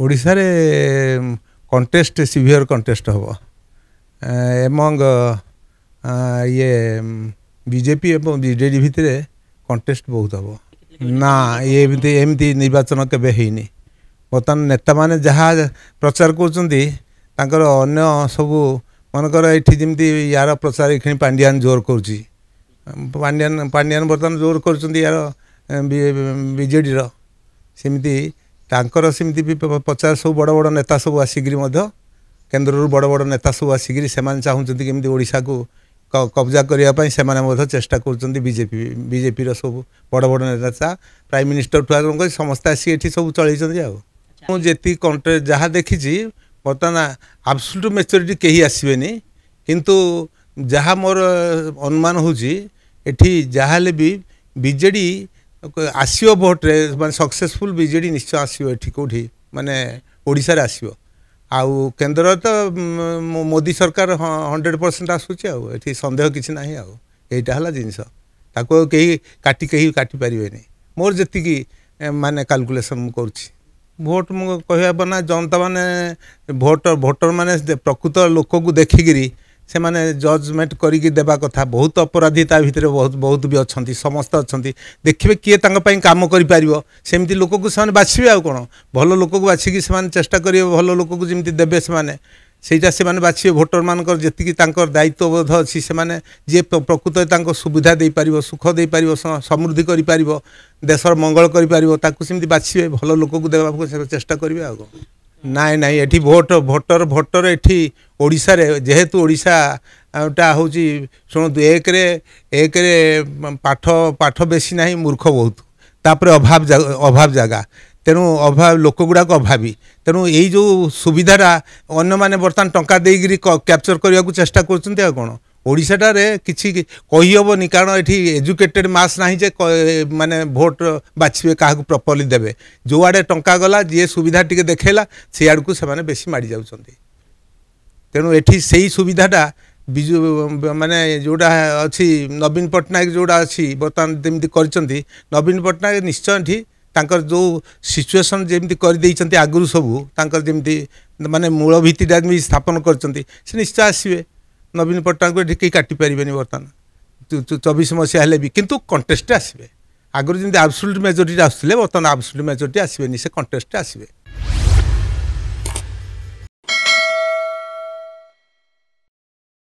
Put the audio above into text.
ओडिशा रे contest severe contest हम among ये बीजेपी एवं बीजेडी भितर कंटेस्ट बहुत हम ना ये एमती निर्वाचन केबे हेनी बर्तमान नेता माने जहाँ प्रचार कर अन्य सबू मनकर ये जमी यार प्रचार ये पांडियान जोर कर पांडियान बर्तमान जोर कर यार बीजेडी सेमती तांकर सेमती भी प्रचार सब बड़ बड़ नेता सब आसिक केन्द्र बड़ बड़ नेता सब आसिक से चाहते केमती ओडिशा को कब्जा करने से चेष्टा कर बीजेपी सब बड़ बड़ नेता प्राइम मिनिस्टर ठुआ समस्त आसिक सब चलती जी कंट्रे जहाँ देखी बर्तमान आब्सोल्यूट मैच्योरिटी कहीं आसबेनी किंतु जहाँ मोर अनुमान होठी जहाँ भी बीजेडी आसो भोट्रे माने सक्सेसफुल बीजेडी निश्चय आसो ये कौटी माने ओडिशा रे आसो आउ केन्द्र तो मोदी सरकार 100% आसूची आठी सन्देह किसी ना आईटा है जिनस ताको कहीं कहीं काटी पारे मोर जी माने कैलकुलेशन करुँच भोट मु कह ना जनता माने भोटर माने प्रकृत लोक को देखिकी से माने जजमेंट करिकी देबा कथा बहुत अपराधी ता भितर बहुत भी अच्छा समस्त अच्छा देखिए किए काम करिपारिबो सेमती लोक को से बाछिबे आ कोन भल लोक को बाछिकी से चेष्टा करिवे भल लोक को जमी देबे से बाछिबे भोटर मानकर जेतिकी दायित्वबोध अच्छी से जी प्रकृत सुविधा दे पारिबो सुख दे पारिबो समृद्धि करि पारिबो देशर मंगल करि पारिबो ताकू सेमती बाछिबे भल लोक को देबा चेष्टा करिवे आ नाई नाई एठी भोटर एठी ओडिशा रे जेहेतु ओडिशा हूँ शुणु एक पाठ बेसी ना मूर्ख बहुत तापर अभाव जगह तेणु अभाव लोक गुड़ाक अभावी तेणु यही जो सुविधाटा अन्य माने बर्तमान टंका देकरी कैप्चर करने को चेष्टा कर कौन ओडिशाटारे किसी कहीहबनी कारण ये एजुकेटेड मास ना जे माने भोट बाछिबे क्या प्रॉपर्ली देवे जो आड़े टंका गला जी सुविधा टी देखला से आड़ को से बेसी माड़ी जाउछंती तेणु एठी से सुविधाटा बिजु माने जोड़ा अच्छी नवीन पट्टनायक जोड़ा अच्छी बर्तमान जमी कर नवीन पट्टनायक निश्चय ठी तांकर जो सिचुएशन जमी कर आगु सबू तांकर जमी माने मूल भित्तिटा भी स्थापन कर निश्चय आसवे नवीन पट्टनायक को कहीं काटी पारे बर्तमान 24 मसीहा भी किंतु कंटेस्ट आसवे आगुरी जमी आब्सोल्यूट मेजोरिटी आसुले बर्तमान आब्सोल्यूट मेजोरिटी आसबेनी से कंटेस्ट आसवे।